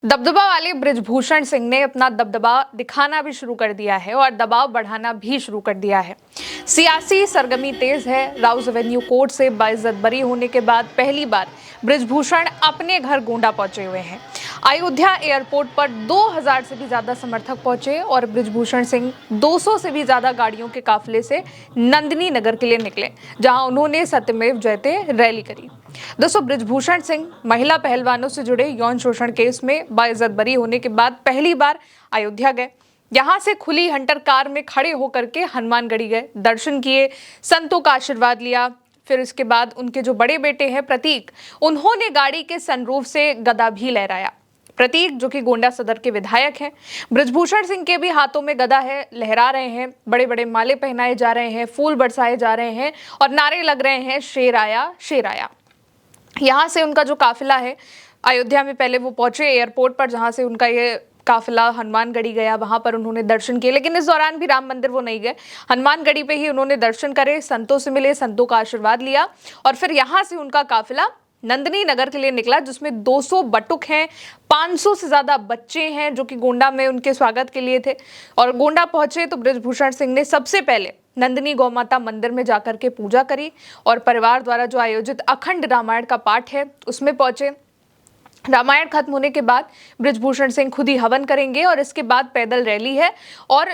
दबदबा वाले बृजभूषण सिंह ने अपना दबदबा दिखाना भी शुरू कर दिया है और दबाव बढ़ाना भी शुरू कर दिया है। सियासी सरगर्मी तेज है। राउज एवेन्यू कोर्ट से बाइज्जत बरी होने के बाद पहली बार बृजभूषण अपने घर गोंडा पहुंचे हुए हैं। अयोध्या एयरपोर्ट पर 2000 से भी ज्यादा समर्थक पहुंचे और बृजभूषण सिंह 200 से भी ज्यादा गाड़ियों के काफिले से नंदिनी नगर के लिए निकले, जहां उन्होंने सत्यमेव जयते रैली करी। दोस्तों, बृजभूषण सिंह महिला पहलवानों से जुड़े यौन शोषण केस में बाइज्जत बरी होने के बाद पहली बार अयोध्या गए। यहां से खुली हंटर कार में खड़े होकर के हनुमानगढ़ी गए, दर्शन किए, संतों का आशीर्वाद लिया। फिर इसके बाद उनके जो बड़े बेटे हैं प्रतीक, उन्होंने गाड़ी के सनरूफ से गदा भी लहराया। प्रतीक, जो कि गोंडा सदर के विधायक हैं, बृजभूषण सिंह के भी हाथों में गदा है, लहरा रहे हैं, बड़े बड़े माले पहनाए जा रहे हैं, फूल बरसाए जा रहे हैं और नारे लग रहे हैं, शेर आया, शेर आया। यहाँ से उनका जो काफिला है, अयोध्या में पहले वो पहुंचे एयरपोर्ट पर, जहां से उनका ये काफिला हनुमानगढ़ी गया, वहां पर उन्होंने दर्शन किए। लेकिन इस दौरान भी राम मंदिर वो नहीं गए, हनुमानगढ़ी पे ही उन्होंने दर्शन करे, संतों से मिले, संतों का आशीर्वाद लिया और फिर यहाँ से उनका काफिला नंदिनी नगर के लिए निकला, जिसमें 200 बटुक हैं, 500 से ज्यादा बच्चे हैं जो कि गोंडा में उनके स्वागत के लिए थे। और गोंडा पहुंचे तो बृजभूषण सिंह ने सबसे पहले नंदिनी गौमाता मंदिर में जाकर के पूजा करी और परिवार द्वारा जो आयोजित अखंड रामायण का पाठ है उसमें पहुंचे। रामायण खत्म होने के बाद बृजभूषण सिंह खुद ही हवन करेंगे और इसके बाद पैदल रैली है और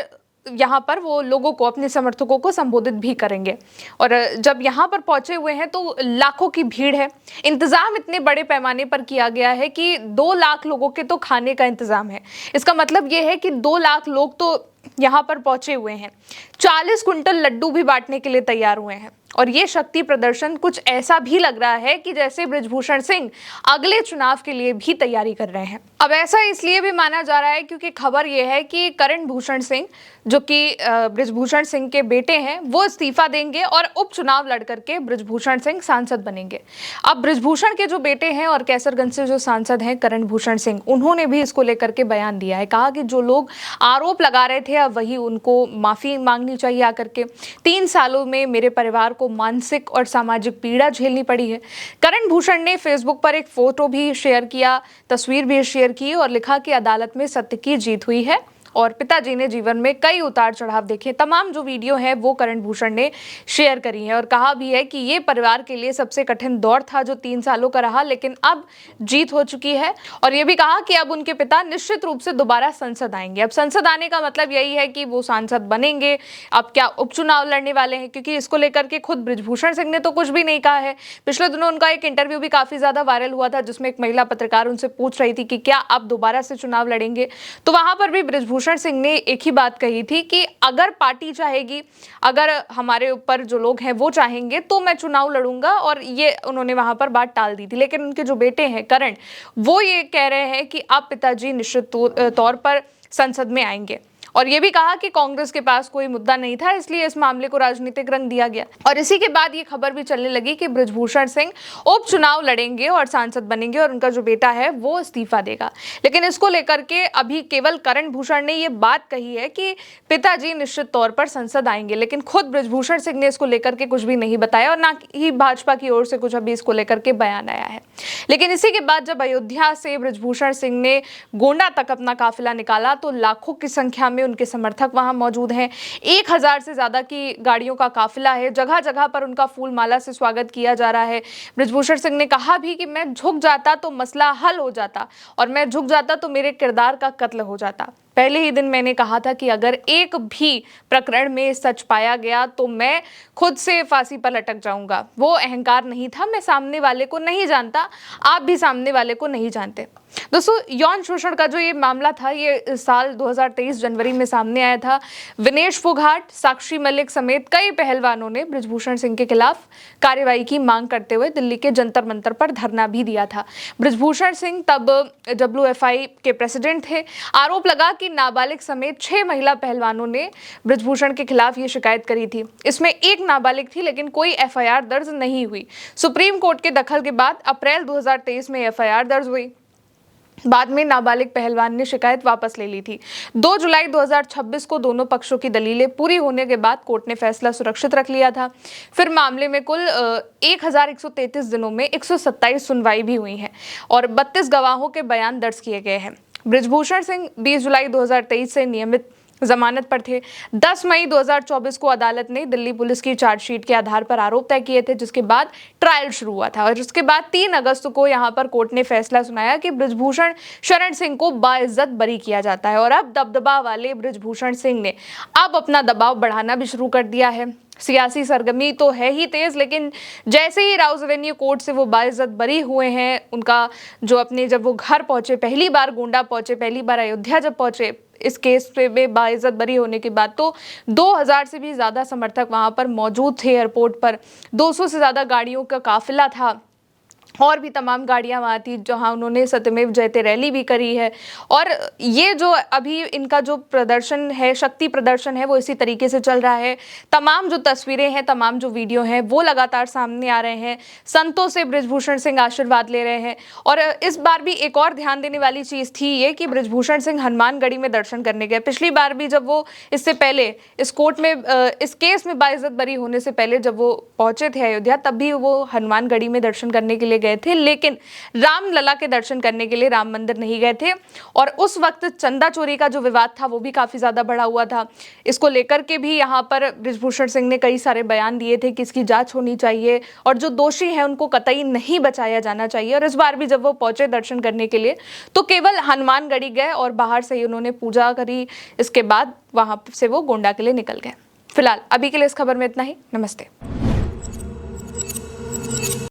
यहाँ पर वो लोगों को, अपने समर्थकों को संबोधित भी करेंगे। और जब यहाँ पर पहुंचे हुए हैं तो लाखों की भीड़ है। इंतजाम इतने बड़े पैमाने पर किया गया है कि 2 लाख लोगों के तो खाने का इंतजाम है। इसका मतलब ये है कि 2 लाख लोग तो यहाँ पर पहुंचे हुए हैं। 40 कुंटल लड्डू भी बांटने के लिए तैयार हुए हैं और ये शक्ति प्रदर्शन कुछ ऐसा भी लग रहा है कि जैसे बृजभूषण सिंह अगले चुनाव के लिए भी तैयारी कर रहे हैं। अब ऐसा इसलिए भी माना जा रहा है क्योंकि खबर यह है कि करण भूषण सिंह, जो कि बृजभूषण सिंह के बेटे हैं, वो इस्तीफा देंगे और उपचुनाव लड़ करके बृजभूषण सिंह सांसद बनेंगे। अब बृजभूषण के जो बेटे हैं और कैसरगंज से जो सांसद हैं करण भूषण सिंह, उन्होंने भी इसको लेकर के बयान दिया है। कहा कि जो लोग आरोप लगा रहे थे अब वही उनको माफी मांगनी चाहिए आकर के। 3 सालों में मेरे परिवार को मानसिक और सामाजिक पीड़ा झेलनी पड़ी है। करण भूषण ने फेसबुक पर एक फोटो भी शेयर किया, तस्वीर भी शेयर की और लिखा कि अदालत में सत्य की जीत हुई है और पिताजी ने जीवन में कई उतार चढ़ाव देखे। तमाम जो वीडियो है वो करण भूषण ने शेयर करी है और कहा भी है कि ये परिवार के लिए सबसे कठिन दौर था जो 3 सालों का रहा, लेकिन अब जीत हो चुकी है। और ये भी कहा कि अब उनके पिता निश्चित रूप से दोबारा संसद आएंगे। अब संसद आने का मतलब यही है कि वो सांसद बनेंगे। अब क्या उपचुनाव लड़ने वाले हैं, क्योंकि इसको लेकर के खुद बृजभूषण सिंह ने तो कुछ भी नहीं कहा है। पिछले दिनों उनका एक इंटरव्यू भी काफी ज्यादा वायरल हुआ था, जिसमें एक महिला पत्रकार उनसे पूछ रही थी कि क्या आप दोबारा से चुनाव लड़ेंगे, तो वहां पर भी बृजभूषण सिंह ने एक ही बात कही थी कि अगर पार्टी चाहेगी, अगर हमारे ऊपर जो लोग हैं वो चाहेंगे तो मैं चुनाव लड़ूंगा। और ये उन्होंने वहां पर बात टाल दी थी। लेकिन उनके जो बेटे हैं करण, वो ये कह रहे हैं कि अब पिताजी निश्चित तौर पर संसद में आएंगे। और ये भी कहा कि कांग्रेस के पास कोई मुद्दा नहीं था, इसलिए इस मामले को राजनीतिक रंग दिया गया। और इसी के बाद ये खबर भी चलने लगी कि बृजभूषण सिंह उपचुनाव लड़ेंगे और सांसद बनेंगे और उनका जो बेटा है वो इस्तीफा देगा। लेकिन इसको लेकर के अभी केवल करण भूषण ने ये बात कही है कि पिताजी निश्चित तौर पर संसद आएंगे, लेकिन खुद बृजभूषण सिंह ने इसको लेकर के कुछ भी नहीं बताया और ना ही भाजपा की ओर से कुछ अभी इसको लेकर के बयान आया है। लेकिन इसी के बाद जब अयोध्या से बृजभूषण सिंह ने गोंडा तक अपना काफिला निकाला तो लाखों की संख्या में उनके समर्थक वहां मौजूद हैं। 1000 से ज्यादा की गाड़ियों का काफिला है, जगह जगह पर उनका फूल माला से स्वागत किया जा रहा है। बृजभूषण सिंह ने कहा भी कि मैं झुक जाता तो मसला हल हो जाता और मैं झुक जाता तो मेरे किरदार का कत्ल हो जाता। पहले ही दिन मैंने कहा था कि अगर एक भी प्रकरण में सच पाया गया तो मैं खुद से फांसी पर लटक जाऊंगा। वो अहंकार नहीं था, मैं सामने वाले को नहीं जानता, आप भी सामने वाले को नहीं जानते। दोस्तों, यौन शोषण का जो ये मामला था ये साल 2023 जनवरी में सामने आया था। विनेश फोगाट, साक्षी मलिक समेत कई पहलवानों ने बृजभूषण सिंह के खिलाफ कार्रवाई की मांग करते हुए दिल्ली के जंतर मंतर पर धरना भी दिया था। बृजभूषण सिंह तब WFI के प्रेसिडेंट थे। आरोप लगा कि नाबालिग समेत 6 महिला पहलवानों ने बृजभूषण के खिलाफ ये शिकायत करी थी। इसमें एक नाबालिग थी, लेकिन कोई FIR दर्ज नहीं हुई। सुप्रीम कोर्ट के दखल के बाद अप्रैल 2023 में FIR दर्ज हुई। बाद में नाबालिग पहलवान ने शिकायत वापस ले ली थी। 2 जुलाई 2026 को दोनों पक्षों की दलीलें पूरी होने के बाद कोर्ट ने फैसला सुरक्षित रख लिया था। फिर मामले में कुल 1133 दिनों में 127 सुनवाई भी हुई है और 32 गवाहों के बयान दर्ज किए गए हैं। बृजभूषण सिंह 20 जुलाई 2023 से नियमित जमानत पर थे। 10 मई 2024 को अदालत ने दिल्ली पुलिस की चार्जशीट के आधार पर आरोप तय किए थे, जिसके बाद ट्रायल शुरू हुआ था और उसके बाद 3 अगस्त को यहां पर कोर्ट ने फैसला सुनाया कि बृजभूषण शरण सिंह को बाइज्जत बरी किया जाता है। और अब दबदबा वाले बृजभूषण सिंह ने अब अपना दबाव बढ़ाना भी शुरू कर दिया है। सियासी सरगर्मी तो है ही तेज, लेकिन जैसे ही राउज एवेन्यू कोर्ट से वो बाइज्जत बरी हुए हैं, उनका जो अपने जब वो घर पहुंचे, पहली बार गोंडा पहुंचे, पहली बार अयोध्या जब पहुंचे इस केस पे बाइज्जत बरी होने के बाद, तो 2000 से भी ज़्यादा समर्थक वहाँ पर मौजूद थे। एयरपोर्ट पर 200 से ज़्यादा गाड़ियों का काफिला था और भी तमाम गाड़ियां वहाँ थी जहाँ उन्होंने सत्यमेव जयते रैली भी करी है। और ये जो अभी इनका जो प्रदर्शन है, शक्ति प्रदर्शन है, वो इसी तरीके से चल रहा है। तमाम जो तस्वीरें हैं, तमाम जो वीडियो हैं, वो लगातार सामने आ रहे हैं। संतों से बृजभूषण सिंह आशीर्वाद ले रहे हैं। और इस बार भी एक और ध्यान देने वाली चीज़ थी ये कि बृजभूषण सिंह हनुमानगढ़ी में दर्शन करने गए। पिछली बार भी जब वो इससे पहले इस कोर्ट में इस केस में बाइज्जत बरी होने से पहले जब वो पहुंचे थे अयोध्या, तब भी वो हनुमानगढ़ी में दर्शन करने के लिए गए थे, लेकिन रामलला के दर्शन करने के लिए राम मंदिर नहीं गए थे। और उस वक्त चंदा चोरी का जो विवाद था वो भी काफी ज्यादा बढ़ा हुआ था। इसको लेकर के भी यहाँ पर बृजभूषण सिंह ने कई सारे बयान दिए थे कि इसकी जांच होनी चाहिए और जो दोषी हैं उनको कतई नहीं बचाया जाना चाहिए। और इस बार भी जब वो पहुंचे दर्शन करने के लिए, तो केवल हनुमानगढ़ी गए और बाहर से ही उन्होंने पूजा करी। इसके बाद वहां से वो गोंडा के लिए निकल गए। फिलहाल अभी के लिए इस खबर में इतना ही। नमस्ते।